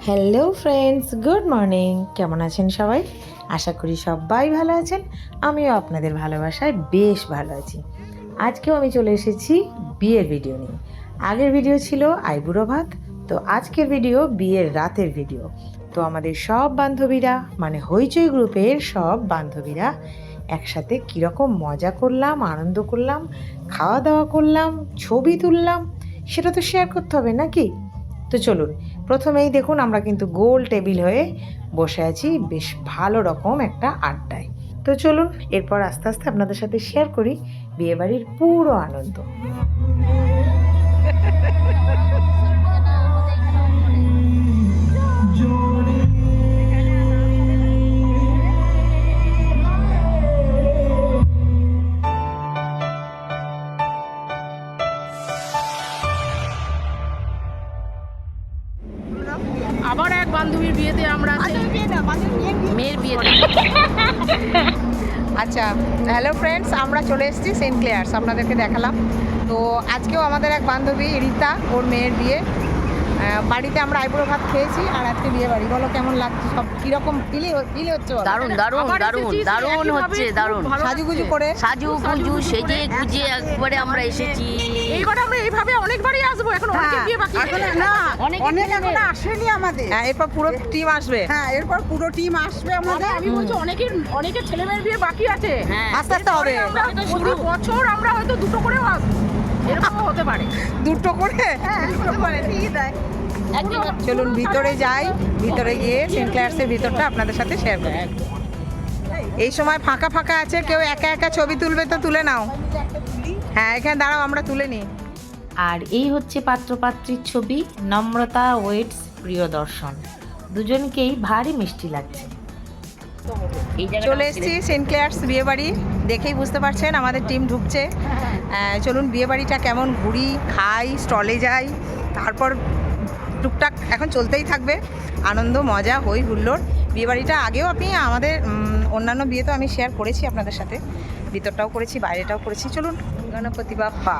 Hello friends, good morning. কেমন আছেন সবাই? আশা করি সবাই ভালো আছেন। আমিও আপনাদের ভালোবাসায় বেশ ভালো আছি। আজকেও আমি চলে এসেছি বিয়ের ভিডিও নিয়ে। আগের ভিডিও ছিল আইবুড়ো ভাত, তো আজকের ভিডিও বিয়ের রাতের ভিডিও। তো আমাদের সব বান্ধবীরা, মানে হইচই গ্রুপের সব বান্ধবীরা একসাথে কীরকম মজা করলাম, আনন্দ করলাম, খাওয়া দাওয়া করলাম, ছবি তুললাম, সেটা তো শেয়ার করতে হবে নাকি? তো চলুন, প্রথমেই দেখুন আমরা কিন্তু গোল টেবিল হয়ে বসে আছি বেশ ভালো রকম একটা আড্ডায়। তো চলুন এরপর আস্তে আস্তে আপনাদের সাথে শেয়ার করি বিয়েবাড়ির পুরো আনন্দ। আবার এক বান্ধবীর বিয়েতে আমরা মেয়ের বিয়েতে। আচ্ছা, হ্যালো ফ্রেন্ডস, আমরা চলে এসেছি সেন্ট ক্লেয়ার্স, আপনাদেরকে দেখালাম। তো আজকেও আমাদের এক বান্ধবী রীতা, ওর মেয়ের বিয়ে। বাড়িতে আমরা আইবুড়ো ভাত খেয়েছি, আর আজকে বিয়ে বাড়ি। বলো কেমন লাগছে, সব কিরকম ফিল হচ্ছে? দারুণ দারুণ দারুণ দারুণ হচ্ছে, দারুণ সাজুগুজু করে, সাজুগুজু সেজে গুজে একবারে আমরা এসেছি। এইবার আমরা এইভাবে অনেকবারই আসবো। এখন অনেকে বিয়ে বাকি আছে। না, অনেক এখন আসেনি আমাদের। হ্যাঁ, এরপর পুরো টিম আসবে। হ্যাঁ, এরপর পুরো টিম আসবে আমাদের। আমি বলছি অনেকের ছেলে মেয়ের বিয়ে বাকি আছে। হ্যাঁ, আস্তে আস্তে হবে। আমরা শুরু বছর আমরা হয়তো দুটো করেও আসবো, এরকমও হতে পারে। দুটো করে। হ্যাঁ, হতে পারে, ঠিকই তাই। চলুন ভিতরে যাই, ভিতরে গিয়ে সেন্ট ক্লেয়ার্সের ভিতরটা আপনাদের সাথে শেয়ার করি। এই সময় ফাঁকা ফাঁকা আছে, কেউ একা একা ছবি তুলবে তো তুলে নাও। হ্যাঁ, এখানে দাঁড়াও, আমরা তুলে নিই। আর এই হচ্ছে পাত্রপাত্রীর ছবি, নম্রতা ওয়েটস প্রিয়দর্শন। দুজনকেই ভারী মিষ্টি লাগছে। চলে এসেছি সেন্ট ক্লেয়ার্স বিয়ে বাড়ি, দেখেই বুঝতে পারছেন আমাদের টিম ঢুকছে। চলুন বিয়ে বাড়িটা কেমন ঘুরি, খাই, স্টলে যাই, তারপর টুকটাক এখন চলতেই থাকবে আনন্দ, মজা, হই হুল্লোড়। বিয়েবাড়িটা আগেও আপনি আমাদের অন্যান্য বিয়ে তো আমি শেয়ার করেছি আপনাদের সাথে, ভিতরটাও করেছি, বাইরেটাও করেছি। চলুন, গণপতি বাপ্পা,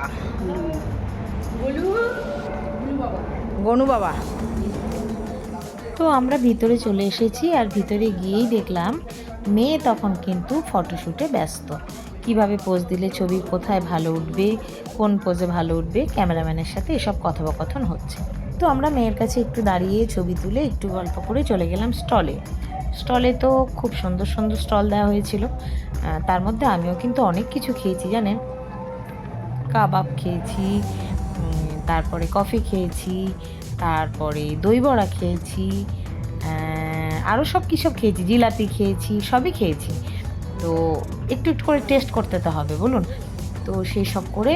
গনু বাবা। তো আমরা ভিতরে চলে এসেছি, আর ভিতরে গিয়েই দেখলাম মেয়ে তখন কিন্তু ফটোশ্যুটে ব্যস্ত। কিভাবে পোজ দিলে ছবি কোথায় ভালো উঠবে, কোন পোজে ভালো উঠবে, ক্যামেরাম্যানের সাথে এসব কথোপকথন হচ্ছে। তো আমরা মেয়ের কাছে একটু দাঁড়িয়ে ছবি তুলে একটু গল্প করে চলে গেলাম স্টলে। তো খুব সুন্দর সুন্দর স্টল দেওয়া হয়েছিল, তার মধ্যে আমিও কিন্তু অনেক কিছু খেয়েছি জানেন। কাবাব খেয়েছি, তারপরে কফি খেয়েছি, তারপরে দই বড়া খেয়েছি, আরও সব কী সব খেয়েছি, জিলাপি খেয়েছি, সবই খেয়েছি। তো একটু একটু করে টেস্ট করতে তো হবে বলুন। তো সেই সব করে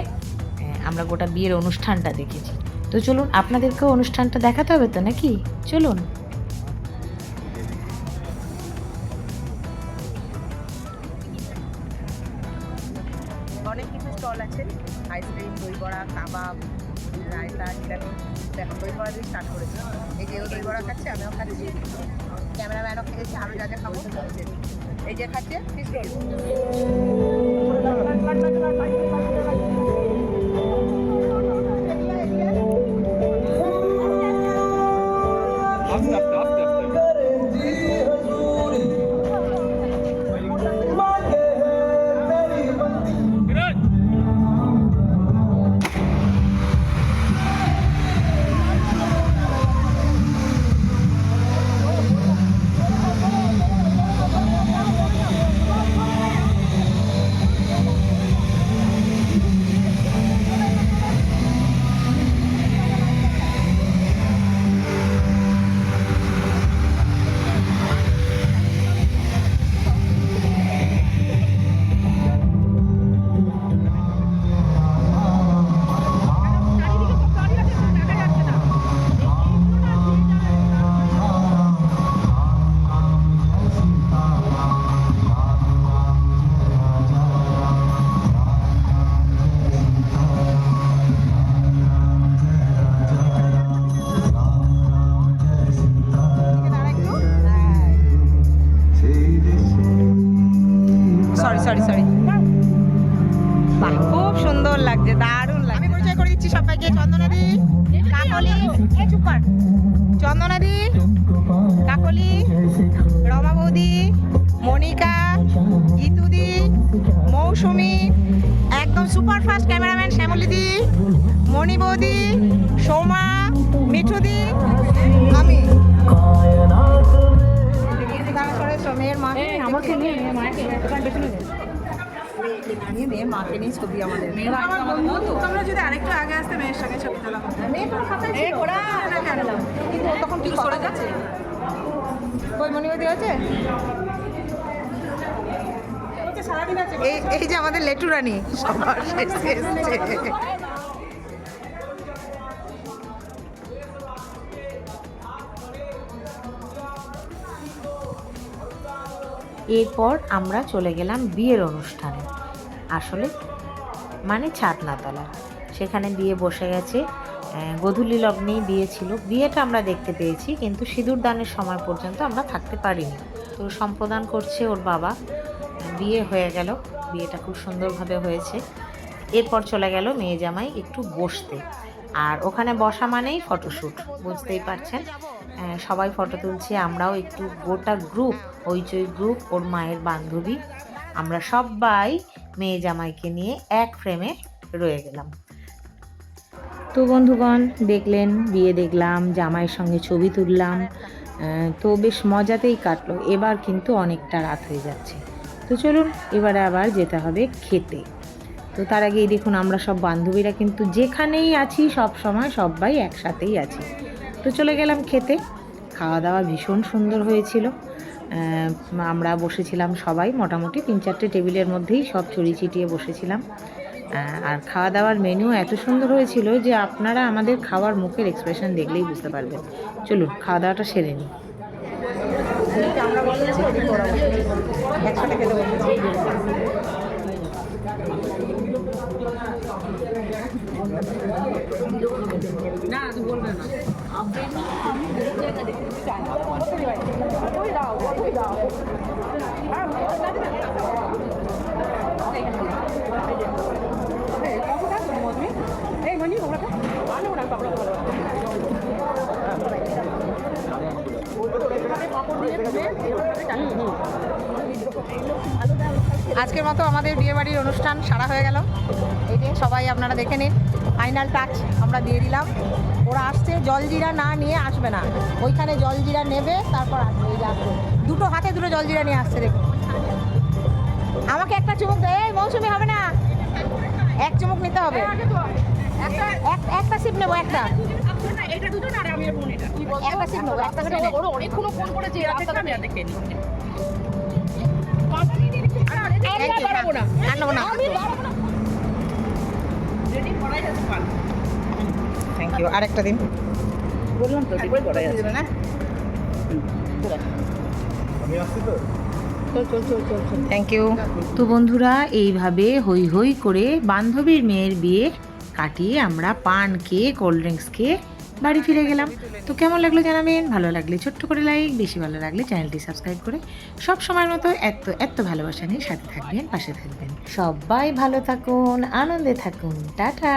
আমরা গোটা বিয়ের অনুষ্ঠানটা দেখেছি। তো চলুন আপনাদেরকেও অনুষ্ঠানটা দেখাতে হবে তো নাকি, চলুন। অনেক কিছু স্টল আছে, আইসক্রিম, দই বড়া, কাবাব, রায়তা, জিলাপি। এখন দই বড়া দিয়ে স্টার্ট করেছে। এই যে দই বড়া খাচ্ছে, আমিও খাচ্ছি, ক্যামেরাম্যানও খেয়েছি, আরও যা যা খাবো। এই যে খাচ্ছে ফিশ রোল। সরি, বাহ, খুব সুন্দর লাগছে, দারুণ লাগছে। আমি পরিচয় করে দিচ্ছি সবাইকে, চন্দনাদি, কাকলি, চন্দনাদি, কাকলি, রমা বৌদি, মনিকা, গীতুদি, মৌসুমি, একদম সুপার ফাস্ট ক্যামেরাম্যান শ্যামলিদি, মণি বৌদি, সোমা, মিঠুদি, আমি মেয়ের মা আমাকে নিয়ে মেয়ের মাকে নিয়ে ছবি আমাদের তোমরা যদি আরেকটু আগে আসতে মেয়ের সঙ্গে ছবি তোলা হতো। মেয়ে তো খাতায় ছিল কিন্তু ও তখন কি সরে যাচ্ছে কই মণিবতী আছে সারাদিন আছে এই যে আমাদের লেটু রানী সবার শেষে এসছে। এরপর আমরা চলে গেলাম বিয়ের অনুষ্ঠানে, আসলে মানে ছাদনাতলা। সেখানে বিয়ে বসে গেছে, গোধূলি লগ্নেই বিয়ে ছিল। বিয়েটা আমরা দেখতে পেয়েছি, কিন্তু সিঁদুর দানের সময় পর্যন্ত আমরা থাকতে পারিনি। তো সম্প্রদান করছে ওর বাবা। বিয়ে হয়ে গেল, বিয়েটা খুব সুন্দরভাবে হয়েছে। এরপর চলে গেল মেয়ে জামাই একটু বসতে, আর ওখানে বসা মানেই ফটোশ্যুট, বুঝতেই পারছেন। সবাই ফটো তুলছে, আমরাও একটু গোটা গ্রুপ, হইচই গ্রুপ, ওর মায়ের বান্ধবী, আমরা সবাই মেয়ে জামাইকে নিয়ে এক ফ্রেমে রয়ে গেলাম। তো বন্ধুগণ, দেখলেন বিয়ে দেখলাম, জামাইয়ের সঙ্গে ছবি তুললাম, তো বেশ মজাতেই কাটলো। এবার কিন্তু অনেকটা রাত হয়ে যাচ্ছে, তো চলুন এবারে আবার যেতে হবে খেতে। তো তার আগেই দেখুন আমরা সব বান্ধবীরা কিন্তু যেখানেই আছি সব সময় সবাই একসাথেই আছি। তো চলে গেলাম খেতে। খাওয়া দাওয়া ভীষণ সুন্দর হয়েছিল। আমরা বসেছিলাম সবাই মোটামুটি 3-4টে টেবিলের মধ্যেই সব ছড়িয়ে ছিটিয়ে বসেছিলাম। আর খাওয়া দাওয়ার মেনু এত সুন্দর হয়েছিল যে আপনারা আমাদের খাওয়ার মুখের এক্সপ্রেশন দেখলেই বুঝতে পারবেন। চলুন খাওয়া দাওয়াটা সেরে নিই। একসাথে খেতে বসেছি। না তুই বলবে না আজকের মতো আমাদের বিয়েবাড়ির অনুষ্ঠান সারা হয়ে গেল। এই যে সবাই আপনারা দেখে নিন, ফাইনাল টাচ আমরা দিয়ে দিলাম। ওরা আসছে, জলজিরা না নিয়ে আসবে না, ওইখানে জলজিরা নেবে তারপর আসবে। এই যে আসবে, দুটো হাতে দুটো জলজিরা নিয়ে আসছে। দেখুন আমাকে একটা চুমুক দেয়, এই মৌসুমি হবে না, এক চুমুক নিতে হবে, একটা সিপ নেবো, একটা এটা দুটো না, আর আমি বোন এটা একটা সিপ নেবো, একটা সিপ ওর অনেকক্ষণ ফোন করেছে রাস্তাটা আমি দেখে নি। Thank you. আরেকটা দিন বললাম তো না থ্যাংক ইউ। তো বন্ধুরা, এইভাবে হই হই করে বান্ধবীর মেয়ের বিয়ে কাটিয়ে আমরা পান খেয়ে কোল্ড ড্রিঙ্কস খেয়ে বাড়ি ফিরে গেলাম। তো কেমন লাগলো জানাবেন, ভালো লাগলে ছোট্ট করে লাইক, বেশি ভালো লাগলে চ্যানেলটি সাবস্ক্রাইব করে সব সময়ের মতো এত ভালোবাসা নিয়ে সাথে থাকবেন, পাশে থাকবেন। সবাই ভালো থাকুন, আনন্দে থাকুন, টাটা।